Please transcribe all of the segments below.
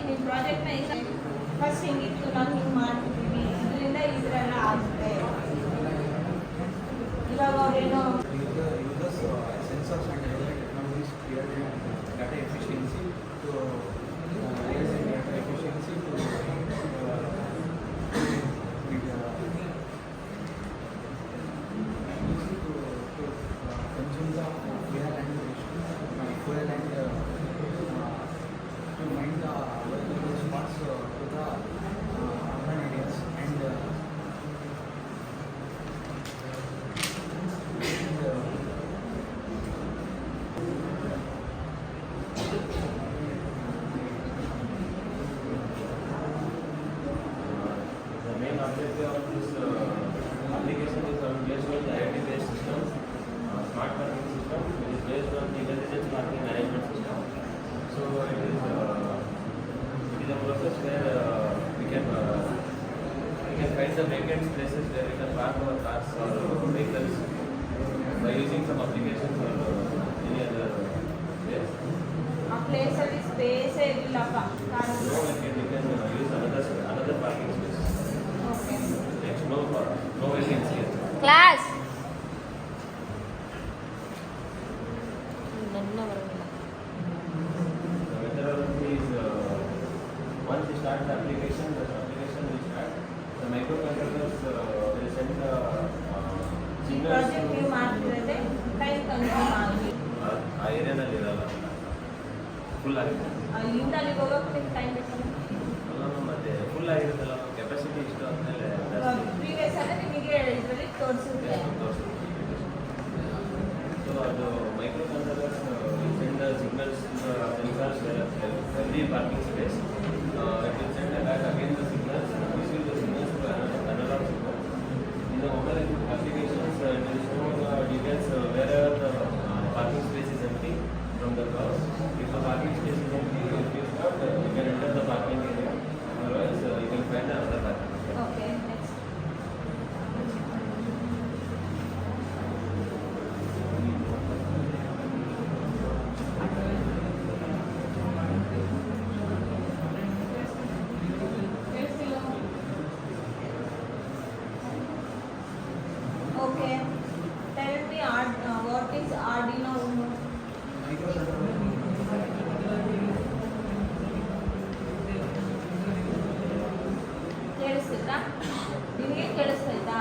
ನಿಮ್ಮ ಪ್ರಾಜೆಕ್ಟ್ನ ಈಗ ಫಸ್ಟ್ ಹೆಂಗಿತ್ತು ನಾವು ಹಿಂಗೆ ಮಾಡ್ತಿದ್ದೀವಿ ಇದರಿಂದ ಈ ಥರ ಎಲ್ಲ ಆಗುತ್ತೆ ಇವಾಗ ಅವ್ರೇನೋ sensors and AI technologies create data efficiency to raise data efficiency to consume the fuel and to mine the available spots to the urban areas and the main objective of this application is based on the IoT-based system, smart parking system, which is based on the intelligent parking management system. So it is a process where we can find the vacant places where we can park our cars or vehicles by using some applications or any other place. ಆ ಪ್ಲೇಸಲ್ಲಿ ಸ್ಪೇಸೇ ಇಲ್ಲಪ್ಪ car No, we can use another parking space. Okay Next, no vacancy. Class The methodology is once you start the application will start. The microcontrollers will send the ಈ signals project ನೀವು ಮಾಡ್ತಿರೋದೇ time consume ಆಗಿ ಆ ಏರಿಯಾದಲ್ಲಿ ಇರಲ್ಲ full ಆಗಿದೆ ಇಲ್ಲಿಂದ ಅಲ್ಲಿಗೆ ಹೋಗೋಕೆ ನಿಮ್ಗೆ ಟೈಮ್ ಬೇಕಲ್ಲ ಮತ್ತೆ ಫುಲ್ ಆಗಿರುತ್ತಲ್ಲ ಕೆಪಾಸಿಟಿ ಇಷ್ಟು ಆದಮೇಲೆ ಪ್ರೀವಿಯಸ್ ಆದರೆ ನಿಮಗೆ ಇದರಲ್ಲಿ ತೋರಿಸುತ್ತೆ ಸೊ ಅದು ಮೈಕ್ರೋಕಂಟ್ರೋಲರ್ಸ್ send the signals to the sensors every parking space. It will send back again the signals, receive the signals to analog signals. In the mobile applications, it will show the details wherever the parking space is empty from the cars. If the parking space is empty, if you start, you can enter the parking area. Otherwise, you can find another parking space. Okay next Okay, tell me what is Arduino Uno? ಕೇಳಿಸ್ತಿದ್ರಾ ನಿಮಗೆ ಕೇಳಿಸ್ತಾಯ್ತಾ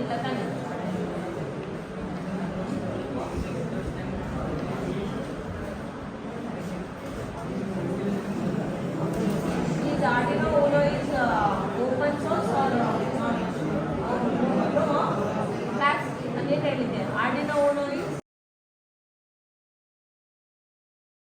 ಇಲ್ಲ ತಾನೆ Is Arduino Uno is open source or not? No? Class again ಹೇಳಿದ್ದೆ Arduino Uno is